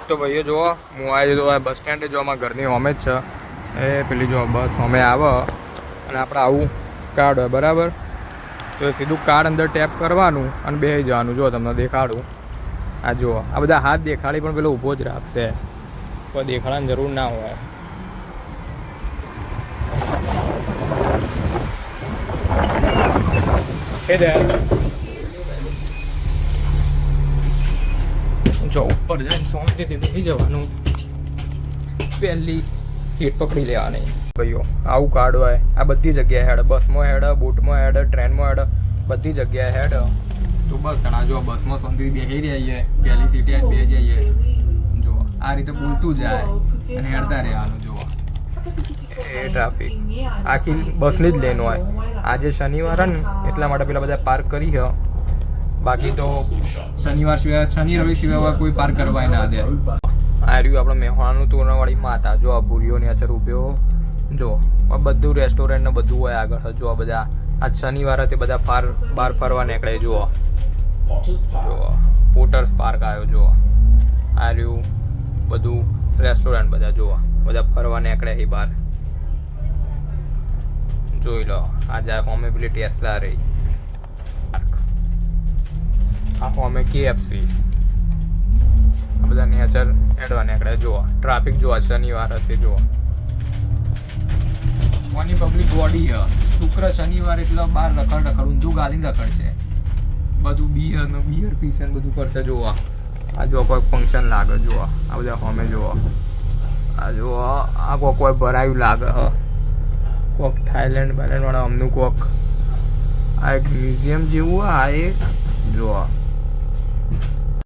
તો ભાઈઓ જુઓ હું આવી જો બસ સ્ટેન્ડે જો અમારા ઘરની હોમે જ છે એ પેલી જો બસ હોમે આવે અને આપણે આવું કાર્ડ હોય બરાબર તો એ સીધું કાર્ડ અંદર ટેપ કરવાનું અને બેસી જવાનું જો તમને દેખાડું આ જુઓ આ બધા હાથ દેખાડી પણ પેલો ઊભો જ રાખશે કોઈ દેખાડવાની જરૂર ના હોય જો ઉપર જઈને શાંતિથી બેસી જવાનું પહેલી સીટ પકડી લેવાની ભાઈઓ આવું કાર્ડ હોય આ બધી જગ્યાએ હેડ બસમાં હેડ બોટમાં હેડ ટ્રેનમાં હેડ બધી જગ્યાએ હેડ તો બસ તણા જો બસમાં શાંતિથી બેસી રહીએ પહેલી સીટે બે જઈએ જો આ રીતે બોલતું જાય અને હેડતા રહેવાનું જુઓ એ ટ્રાફિક આખી બસની જ લેન હોય આજે શનિવાર ને એટલા માટે પેલા બધા પાર્ક કરી છે બાકી તો શનિવાર સિવાય શનિ રવિ સિવાય કોઈ પાર્ક કરવા ના દે આ રહ્યું આપણે મેહોણાનું તોરણવાળી માતા જો આ ભૂરીઓની અચર ઉભ્યો જો આ બધું રેસ્ટોરન્ટ ને બધું હોય આગળ જો આ બધા આજ શનિવાર તે બધા બહાર ફરવા નીકળે જુઓ જુઓ પોટર્સ પાર્ક આવ્યો જુઓ આ રહ્યું બધું રેસ્ટોરન્ટ બધા જુઓ બધા ફરવા નીકળે એ બહાર જોઈ લો આજે હોમે પેલી ટેસ્લા રહી આ હોમે KFC આ બધા નેચર એડવા નીકળે જુઓ ટ્રાફિક જુઓ શનિવાર હતી જુઓ કોની પબ્લિક બોડી શુક્ર શનિવાર એટલે બહાર રખડ ઊંધું ગાલી રખડશે બધું બિયર પીશે ને બધું કરશે જુઓ આ જો કોઈ ફંક્શન લાગે જુઓ આ બધા હોમે જુઓ આ જુઓ આ કોઈ ભરાયું લાગે કોક થાઈલેન્ડ વાળા અમનું કોક આ એક મ્યુઝિયમ જેવું આ એક જુઓ